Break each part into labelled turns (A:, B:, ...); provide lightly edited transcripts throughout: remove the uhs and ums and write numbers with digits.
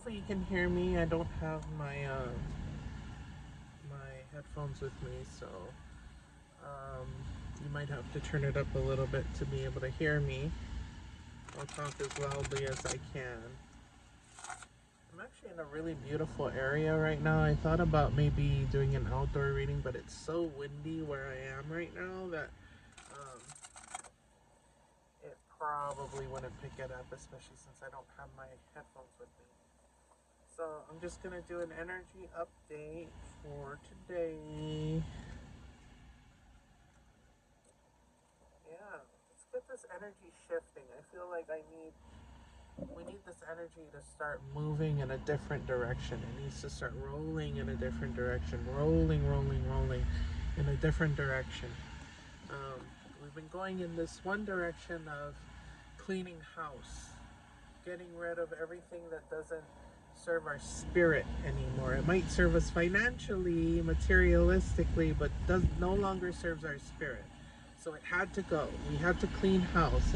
A: Hopefully you can hear me. I don't have my headphones with me, so um, you might have to turn it up a little bit to be able to hear me. I'll talk as loudly as I can. I'm actually in a really beautiful area right now. I thought about maybe doing an outdoor reading, but it's so windy where I am right now that um, it probably wouldn't pick it up, especially since I don't have my headphones with me. So I'm just gonna do an energy update for today. Yeah, let's get this energy shifting. I feel like we need this energy to start moving in a different direction. It needs to start rolling in a different direction. Rolling in a different direction. Um, we've been going in this one direction of cleaning house, getting rid of everything that doesn't serve our spirit anymore. It might serve us financially, materialistically, but does no longer serves our spirit. So it had to go. We had to clean house,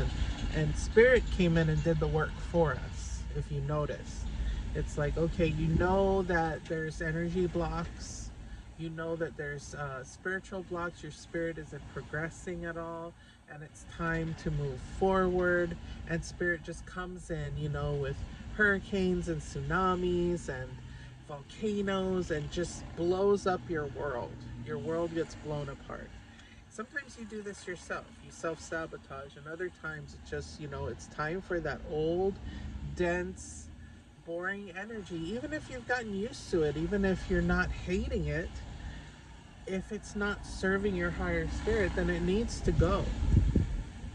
A: and spirit came in and did the work for us. If you notice, it's like, okay, you know that there's energy blocks, you know that there's spiritual blocks, your spirit isn't progressing at all, and it's time to move forward. And spirit just comes in, with hurricanes and tsunamis and volcanoes, and just blows up your world. Your world gets blown apart. Sometimes you do this yourself, you self-sabotage, and other times it's just, it's time for that old, dense, boring energy. Even if you've gotten used to it, even if you're not hating it, if it's not serving your higher spirit, then it needs to go.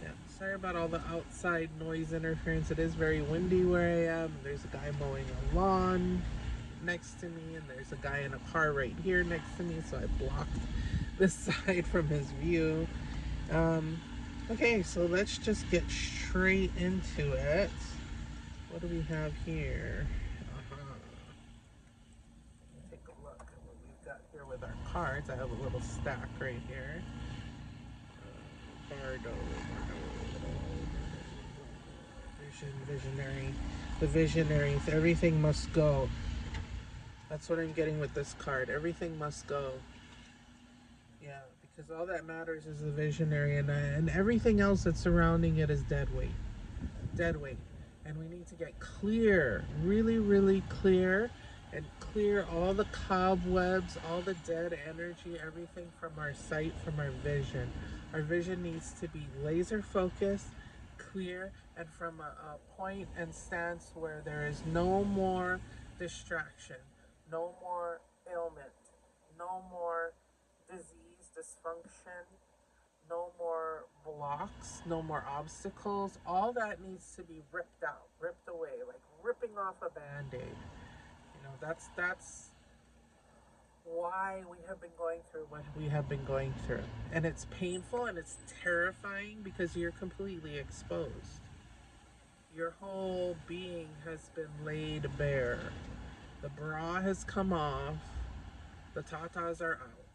A: Yeah, sorry about all the outside noise interference. It is very windy where I am. There's a guy mowing a lawn next to me, and there's a guy in a car right here next to me, so I blocked this side from his view. Um, okay, so let's just get straight into it. What do we have here? Uh-huh. Take a look at what we've got here with our cards. I have a little stack right here. Bardo, Visionary. The Visionaries. Everything must go. That's what I'm getting with this card. Everything must go. Yeah, because all that matters is the Visionary, and everything else that's surrounding it is dead weight. Dead weight. And we need to get clear, really, really clear, and clear all the cobwebs, all the dead energy, everything from our sight, from our vision. Our vision needs to be laser focused, clear, and from a point and stance where there is no more distraction, no more ailment, no more disease, dysfunction, no more blocks, no more obstacles. All that needs to be ripped out, ripped away, like ripping off a band-aid. That's why we have been going through what we have been going through. And it's painful and it's terrifying because you're completely exposed. Your whole being has been laid bare. The bra has come off, the tatas are out.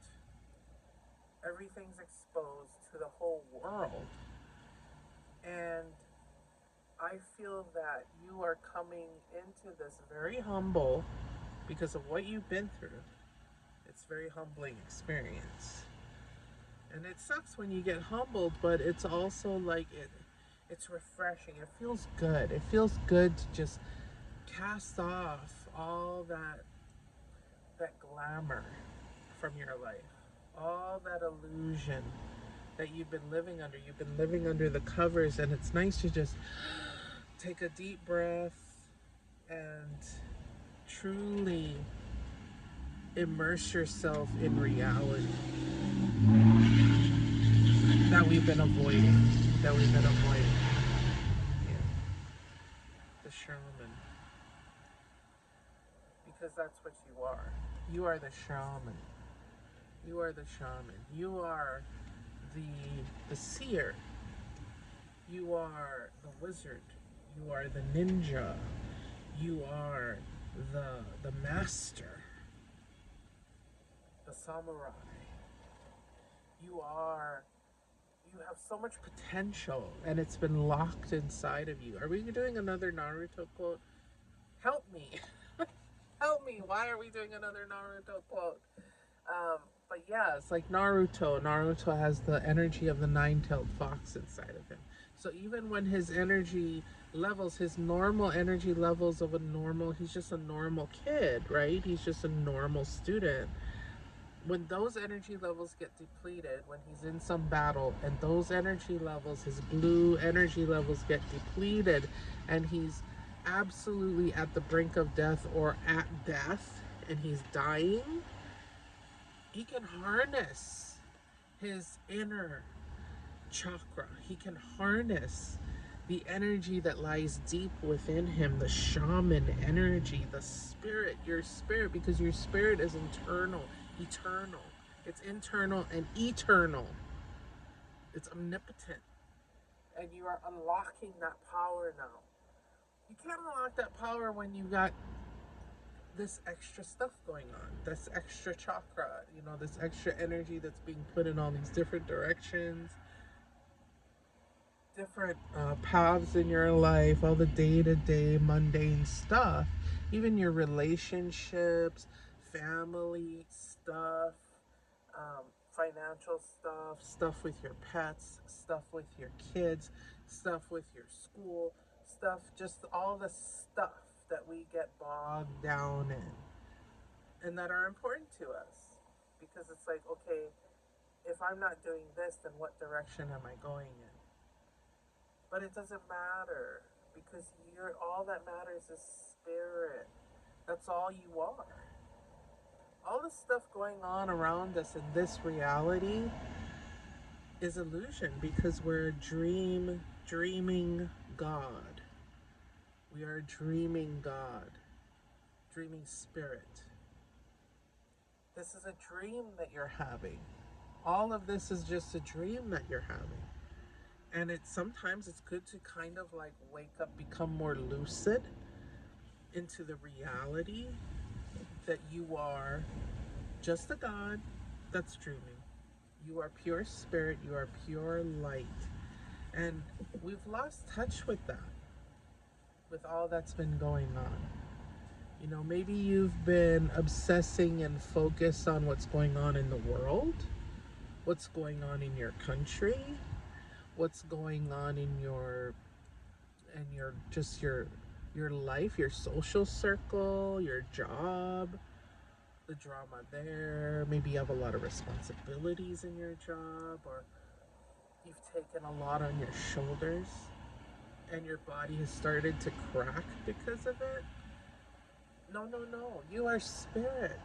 A: Everything's exposed to the whole world. And I feel that you are coming into this very humble because of what you've been through. It's a very humbling experience. And it sucks when you get humbled, but it's also like it's refreshing. It feels good. It feels good to just cast off all that glamour from your life. All that illusion that you've been living under. You've been living under the covers, and it's nice to just take a deep breath and truly immerse yourself in reality that we've been avoiding. That we've been avoiding. Yeah. The shaman. Because that's what you are. You are the shaman. You are the shaman. You are the seer. You are the wizard. You are the ninja. You are the master. The samurai. You are you have so much potential and it's been locked inside of you. Are we doing another Naruto quote? Help me. funny. Why are we doing another Naruto quote? Um, but yeah, it's like Naruto. Naruto has the energy of the nine-tailed fox inside of him. So even when his energy levels, his normal energy levels of a normal, he's just a normal kid, right? He's just a normal student. When those energy levels get depleted, when he's in some battle, and those energy levels, his blue energy levels get depleted, and he's absolutely at the brink of death or at death, and he's dying, he can harness his inner chakra. He can harness the energy that lies deep within him, the shaman energy, the spirit, your spirit, because your spirit is internal, eternal. It's internal and eternal. It's omnipotent. And you are unlocking that power now. You can't unlock that power when you got this extra stuff going on, this extra chakra, this extra energy that's being put in all these different directions, different paths in your life, all the day-to-day mundane stuff, even your relationships, family stuff, financial stuff, stuff with your pets, stuff with your kids, stuff with your school, stuff, just all the stuff that we get bogged down in and that are important to us. Because it's like, okay, if I'm not doing this, then what direction am I going in? But it doesn't matter, because all that matters is spirit. That's all you are. All the stuff going on around us in this reality is illusion, because we're dreaming God. We are dreaming God, dreaming spirit. This is a dream that you're having. All of this is just a dream that you're having. And sometimes it's good to kind of like wake up, become more lucid into the reality that you are just a God that's dreaming. You are pure spirit, you are pure light. And we've lost touch with that, with all that's been going on. Maybe you've been obsessing and focused on what's going on in the world, what's going on in your country, what's going on in your life, your social circle, your job, the drama there. Maybe you have a lot of responsibilities in your job, or you've taken a lot on your shoulders and your body has started to crack because of it. No. You are spirit.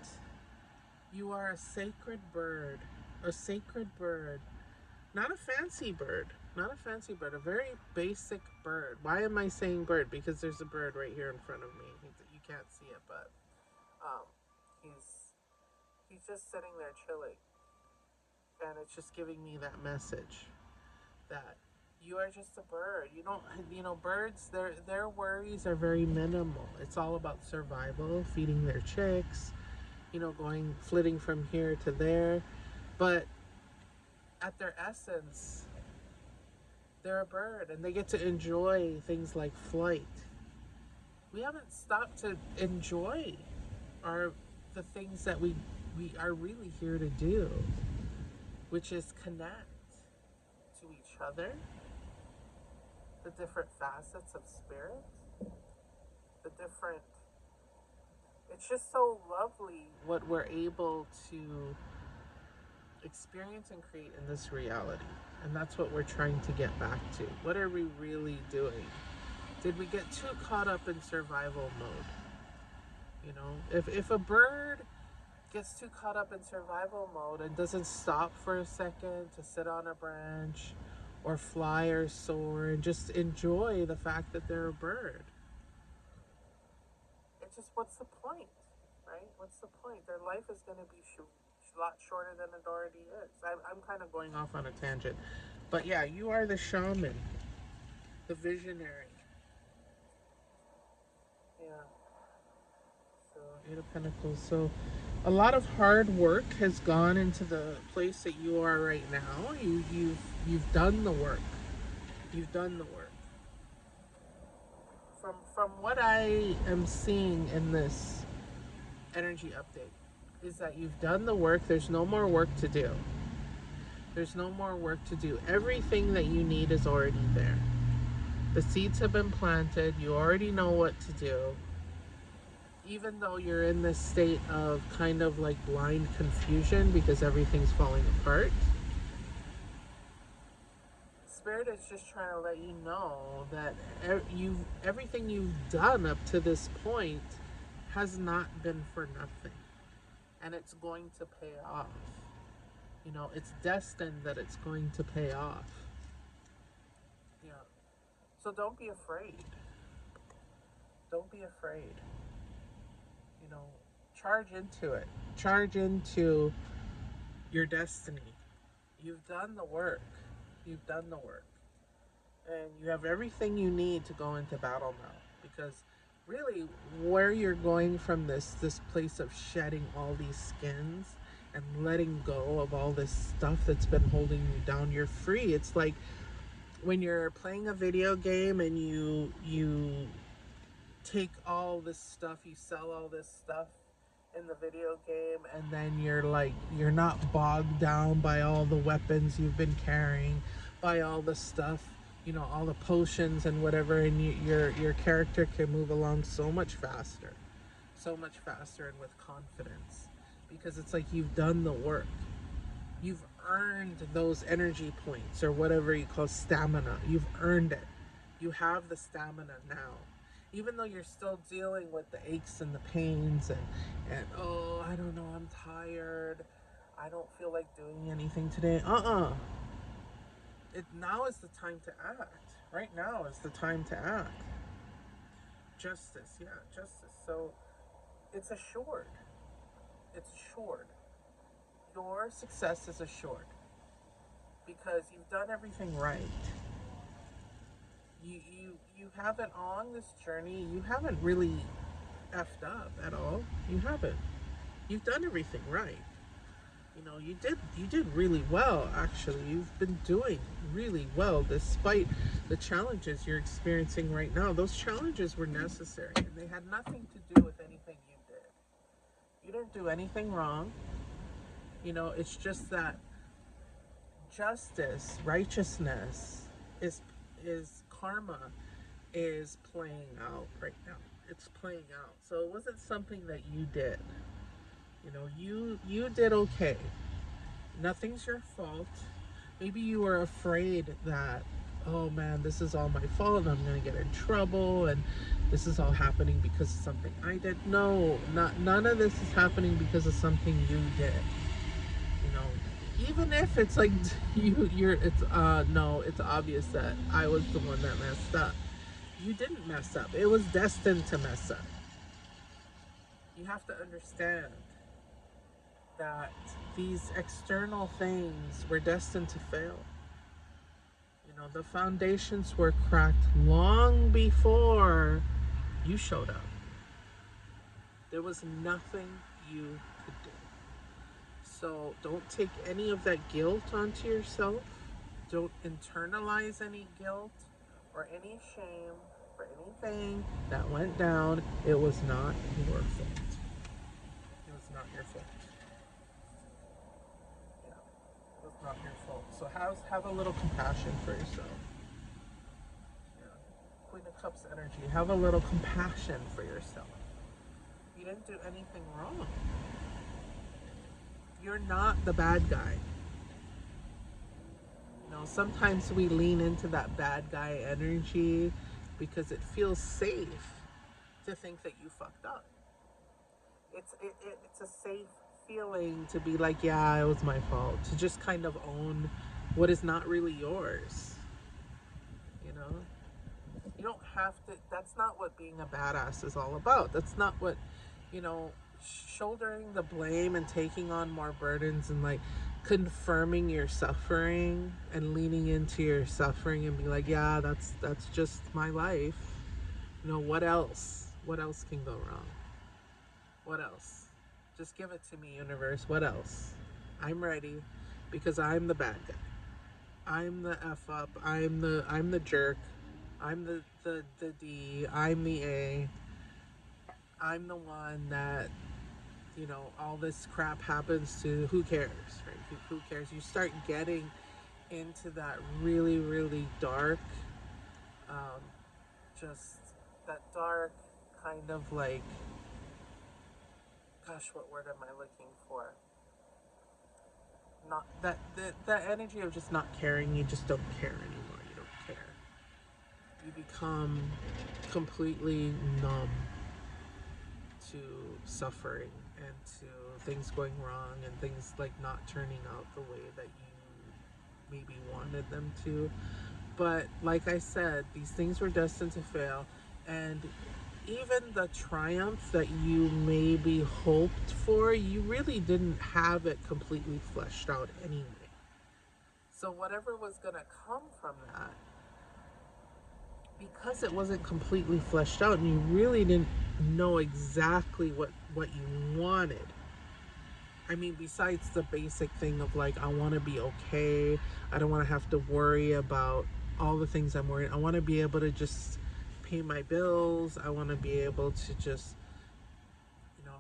A: You are a sacred bird. A sacred bird. Not a fancy bird. Not a fancy bird. A very basic bird. Why am I saying bird? Because there's a bird right here in front of me. You can't see it, but he's just sitting there chilling. And it's just giving me that message that you are just a bird. You don't, birds, their worries are very minimal. It's all about survival, feeding their chicks, flitting from here to there. But at their essence, they're a bird and they get to enjoy things like flight. We haven't stopped to enjoy the things that we are really here to do, which is connect to each other, the different facets of spirit, it's just so lovely what we're able to experience and create in this reality. And that's what we're trying to get back to. What are we really doing? Did we get too caught up in survival mode? If a bird gets too caught up in survival mode and doesn't stop for a second to sit on a branch or fly or soar and just enjoy the fact that they're a bird, it's just, what's the point, right? What's the point? Their life is going to be a lot shorter than it already is. I'm kind of going off on a tangent. But yeah, you are the shaman, the visionary. Yeah. So, Eight of Pentacles. So, a lot of hard work has gone into the place that you are right now. You've done the work. You've done the work. From what I am seeing in this energy update is that you've done the work. There's no more work to do. There's no more work to do. Everything that you need is already there. The seeds have been planted. You already know what to do. Even though you're in this state of kind of like blind confusion because everything's falling apart, Spirit is just trying to let you know that everything you've done up to this point has not been for nothing, and it's going to pay off. You know, it's destined that it's going to pay off. Yeah. So don't be afraid. Don't be afraid. You know, charge into it. Charge into your destiny. You've done the work. You've done the work. And you have everything you need to go into battle now. Because really where you're going from this place of shedding all these skins and letting go of all this stuff that's been holding you down, you're free. It's like when you're playing a video game and you take all this stuff, you sell all this stuff in the video game, and then you're not bogged down by all the weapons you've been carrying, by all the stuff, you know, all the potions and whatever, and your character can move along so much faster and with confidence, because it's like you've done the work. You've earned those energy points, or whatever you call stamina. You've earned it. You have the stamina now. Even though you're still dealing with the aches and the pains and oh, I don't know, I'm tired. I don't feel like doing anything today. Now is the time to act. Right now is the time to act. Justice, yeah, justice. So it's assured. It's assured. Your success is assured because you've done everything right. You haven't, on this journey, you haven't really effed up at all. You haven't. You've done everything right. You know, you did really well, actually. You've been doing really well despite the challenges you're experiencing right now. Those challenges were necessary and they had nothing to do with anything you did. You didn't do anything wrong. You know, it's just that justice, righteousness is karma is playing out right now. It's playing out. So it wasn't something that you did. You know, you did okay. Nothing's your fault. Maybe you were afraid that, oh man, this is all my fault. I'm gonna get in trouble, and this is all happening because of something I did. No, none of this is happening because of something you did. You know, even if it's like it's no, it's obvious that I was the one that messed up. You didn't mess up. It was destined to mess up. You have to understand that these external things were destined to fail. You know, the foundations were cracked long before you showed up. There was nothing you could do. So don't take any of that guilt onto yourself. Don't internalize any guilt or any shame for anything that went down. It was not your fault. It was not your fault. Yeah, it was not your fault. So have a little compassion for yourself. Yeah. Queen of Cups energy. Have a little compassion for yourself. You didn't do anything wrong. You're not the bad guy. You know, sometimes we lean into that bad guy energy because it feels safe to think that you fucked up. It's a safe feeling to be like, yeah, it was my fault. To just kind of own what is not really yours. You know, you don't have to. That's not what being a badass is all about. That's not what, you know, shouldering the blame and taking on more burdens and like confirming your suffering and leaning into your suffering and be like, yeah, that's just my life. You know, what else? What else can go wrong? What else? Just give it to me, universe. What else? I'm ready because I'm the bad guy. I'm the F up. I'm the jerk. I'm the D. I'm the A. I'm the one that you know, all this crap happens to who cares, right? Who cares? You start getting into that really, really dark, um, just that dark kind of like, gosh, what word am I looking for? Not that the energy of just not caring. You just don't care anymore. You don't care. You become completely numb to suffering and to things going wrong and things like not turning out the way that you maybe wanted them to. But like I said, these things were destined to fail, and even the triumph that you maybe hoped for, you really didn't have it completely fleshed out anyway. So whatever was going to come from that, because it wasn't completely fleshed out and you really didn't know exactly what you wanted. I mean, besides the basic thing of like, I want to be okay. I don't want to have to worry about all the things I'm worried. I want to be able to just pay my bills. I want to be able to just, you know,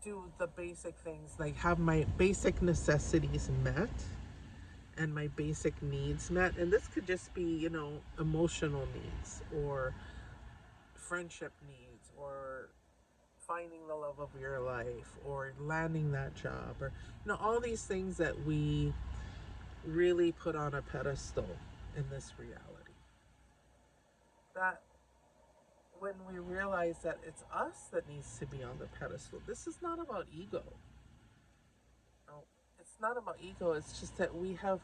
A: do the basic things, like have my basic necessities met and my basic needs met. And this could just be, you know, emotional needs or friendship needs or finding the love of your life or landing that job, or you know, all these things that we really put on a pedestal in this reality. That when we realize that it's us that needs to be on the pedestal, this is not about ego. No, it's not about ego. It's just that we have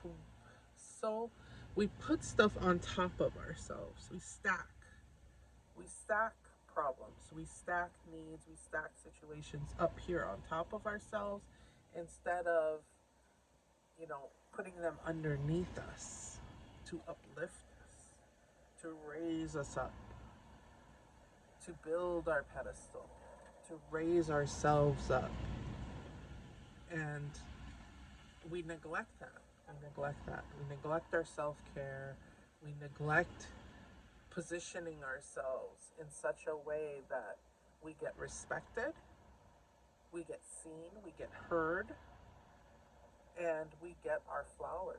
A: so we put stuff on top of ourselves. We stack problems, we stack needs, we stack situations up here on top of ourselves instead of, you know, putting them underneath us to uplift us, to raise us up, to build our pedestal, to raise ourselves up. And we neglect that. We neglect that. We neglect our self care. We neglect positioning ourselves in such a way that we get respected, we get seen, we get heard, and we get our flowers.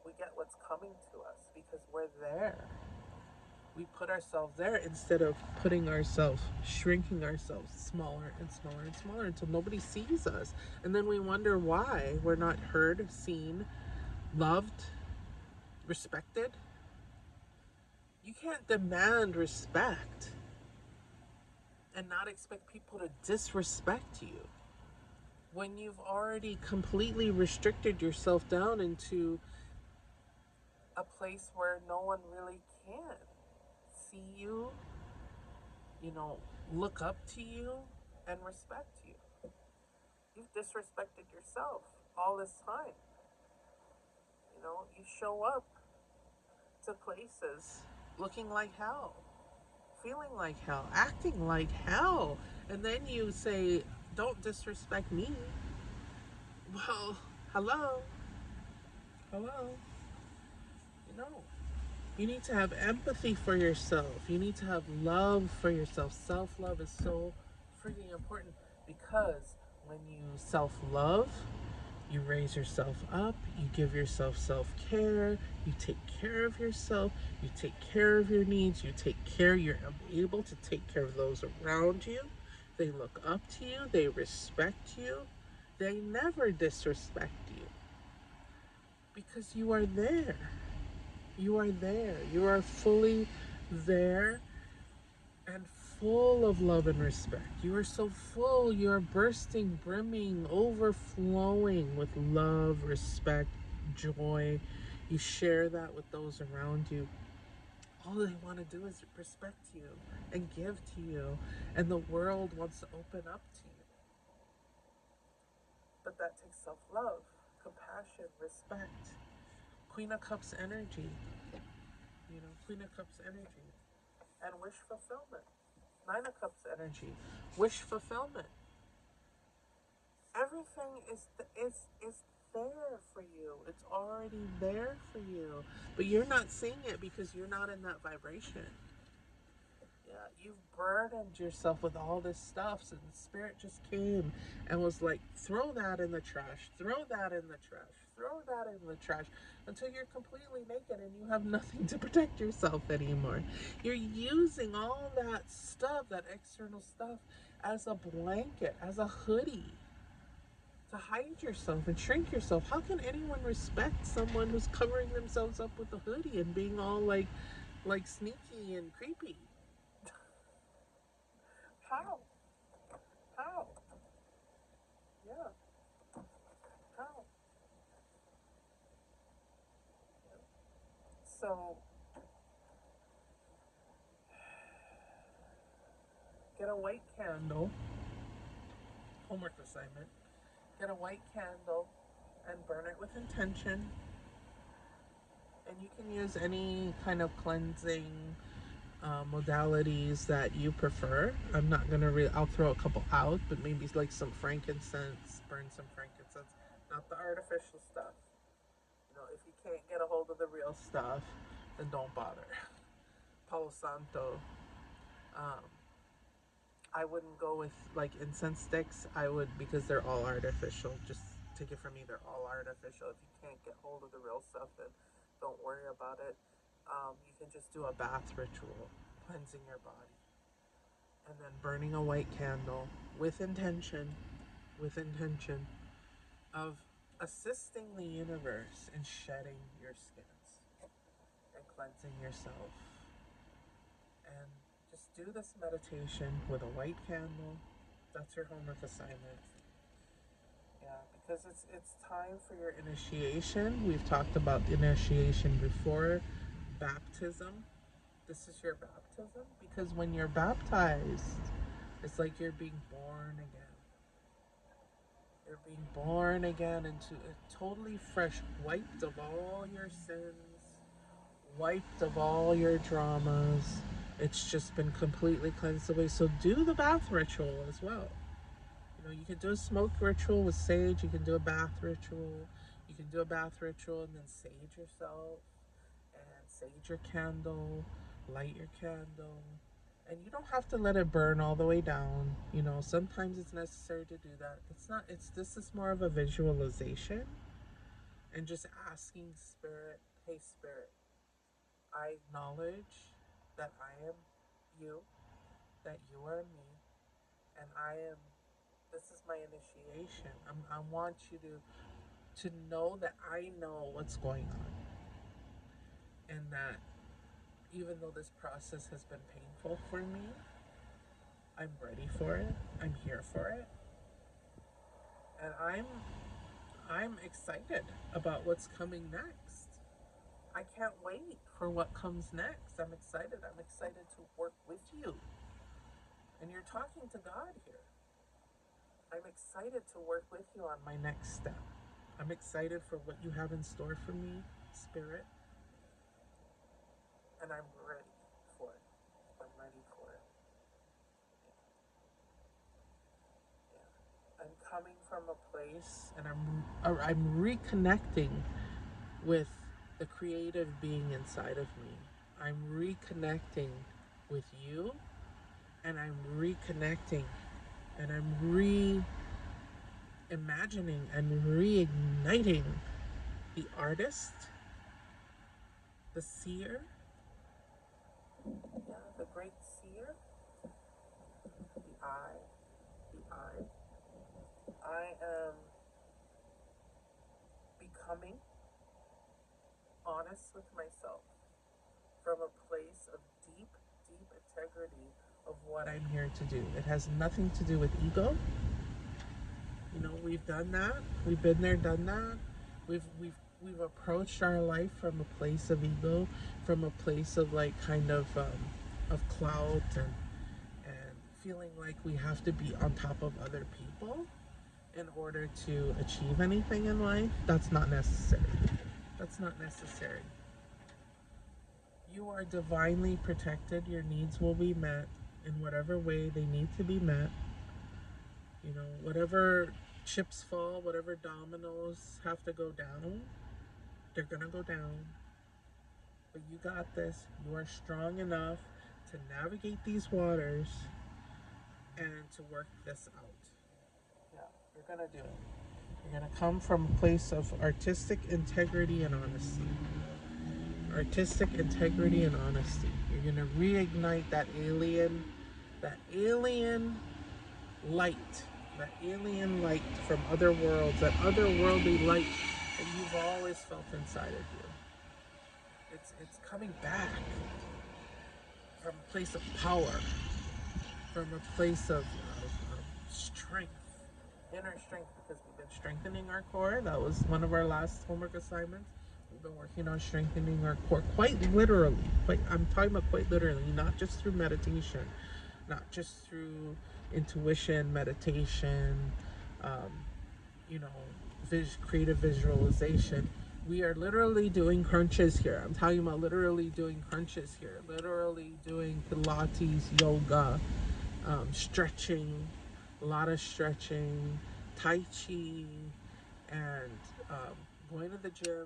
A: We get what's coming to us because we're there. We put ourselves there instead of putting ourselves, shrinking ourselves smaller and smaller and smaller until nobody sees us. And then we wonder why we're not heard, seen, loved, respected. You can't demand respect and not expect people to disrespect you when you've already completely restricted yourself down into a place where no one really can see you, you know, look up to you and respect you. You've disrespected yourself all this time. You know, you show up to places looking like hell, feeling like hell, acting like hell, and then you say, don't disrespect me. Well, hello, hello. You know, you need to have empathy for yourself. You need to have love for yourself. Self love is so freaking important because when you self love, you raise yourself up, you give yourself self care, you take care of yourself, you take care of your needs, you're able to take care of those around you. They look up to you, they respect you, they never disrespect you because you are there. You are there. You are fully there and full of love and respect. You are so full. You are bursting, brimming, overflowing with love, respect, joy. You share that with those around you. All they want to do is respect you and give to you, and the world wants to open up to you. But that takes self love, compassion, respect. Queen of Cups energy, you know, Queen of Cups energy, and wish fulfillment. Nine of Cups energy, wish fulfillment. Everything is there for you. It's already there for you, but you're not seeing it because you're not in that vibration. Yeah, You've burdened yourself with all this stuff. So the spirit just came and was like, throw that in the trash, throw that in the trash, throw that in the trash until you're completely naked and you have nothing to protect yourself anymore. You're using all that stuff, that external stuff, as a blanket, as a hoodie to hide yourself and shrink yourself. How can anyone respect someone who's covering themselves up with a hoodie and being all like sneaky and creepy? How? How? Yeah. How? So get a white candle. Homework assignment. Get a white candle and burn it with intention. And you can use any kind of cleansing modalities that you prefer. I'm not gonna. I'll throw a couple out, but maybe like some frankincense. Burn some frankincense, not the artificial stuff. If you can't get a hold of the real stuff, then don't bother. Palo Santo. Um, I wouldn't go with like incense sticks. I would, because they're all artificial. Just take it from me, they're all artificial. If you can't get hold of the real stuff, then don't worry about it. You can just do a bath ritual, cleansing your body, and then burning a white candle with intention of assisting the universe in shedding your skins and cleansing yourself. And just do this meditation with a white candle. That's your homework assignment. Yeah, because it's time for your initiation. We've talked about initiation before. Baptism. This is your baptism because when you're baptized, it's like you're being born again. You're being born again into a totally fresh, wiped of all your sins, wiped of all your dramas. It's just been completely cleansed away. So do the bath ritual as well. You can do a smoke ritual with sage. You can do a bath ritual. You can do a bath ritual and then sage yourself and sage your candle, light your candle. And you don't have to let it burn all the way down. Sometimes it's necessary to do that. This is more of a visualization and just asking spirit, hey spirit, I acknowledge that I am you, that you are me, and this is my initiation. I want you to know that I know what's going on, and that even though this process has been painful for me, I'm ready for it. I'm here for it, and I'm excited about what's coming next. I can't wait for what comes next. I'm excited. I'm excited to work with you. And you're talking to God here. I'm excited to work with you on my next step. I'm excited for what you have in store for me, Spirit. And I'm ready for it. I'm ready for it. Yeah. I'm coming from a place and I'm reconnecting with the creative being inside of me. I'm reconnecting with you, and I'm reconnecting and I'm reimagining and reigniting the artist, the seer, yeah, the great seer, the I, the I. I am becoming honest with myself from a place of deep, deep integrity of what I'm here to do. It has nothing to do with ego. We've done that. We've been there, done that. We've approached our life from a place of ego, from a place of like kind of clout and feeling like we have to be on top of other people in order to achieve anything in life. That's not necessary. That's not necessary. You are divinely protected. Your needs will be met in whatever way they need to be met. Whatever chips fall, whatever dominoes have to go down, they're gonna go down. But you got this. You are strong enough to navigate these waters and to work this out. Yeah, you're gonna do it. You're gonna come from a place of artistic integrity and honesty. Artistic integrity and honesty. You're gonna reignite that alien light, that alien light from other worlds, that otherworldly light that you've always felt inside of you. It's coming back from a place of power, from a place of strength, inner strength, because we've been strengthening our core. That was one of our last homework assignments. We've been working on strengthening our core quite literally. I'm talking about quite literally, not just through meditation, not just through intuition, meditation, um, you know, creative visualization. We are literally doing crunches here. I'm talking about literally doing crunches here, literally doing Pilates, yoga, stretching, a lot of stretching, Tai Chi, and going to the gym,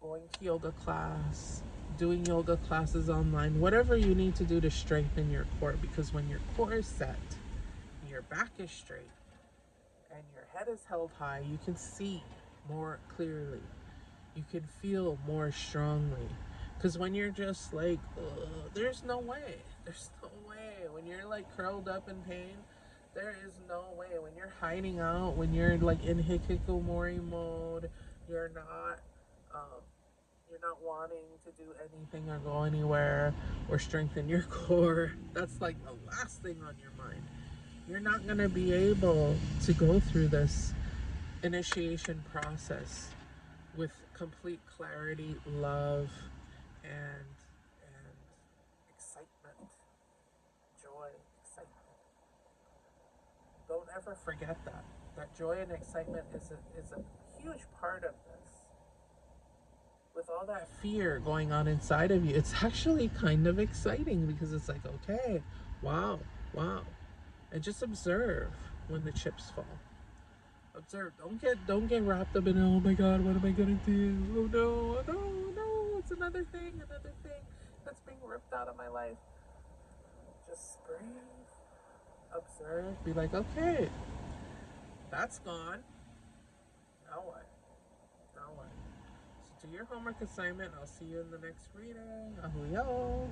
A: going to yoga class, doing yoga classes online, whatever you need to do to strengthen your core. Because when your core is set, your back is straight, and your head is held high, you can see more clearly. You can feel more strongly. Because when you're just like, there's no way. There's no way. When you're like curled up in pain, there is no way. When you're hiding out, when you're like in hikikomori mode, you're not, um, you're not wanting to do anything or go anywhere or strengthen your core. That's like the last thing on your mind. You're not gonna be able to go through this initiation process with complete clarity, love, and excitement, joy, excitement. Don't ever forget that. That joy and excitement is a huge part of this. With all that fear going on inside of you, it's actually kind of exciting because it's like, okay, wow, wow. And just observe when the chips fall. Observe. Don't get wrapped up in, oh my god, what am I gonna do? Oh no, oh no, oh no, it's another thing that's being ripped out of my life. Just breathe, observe, be like, okay, that's gone. Now what? Now what? So do your homework assignment. I'll see you in the next reading. Ahuyo.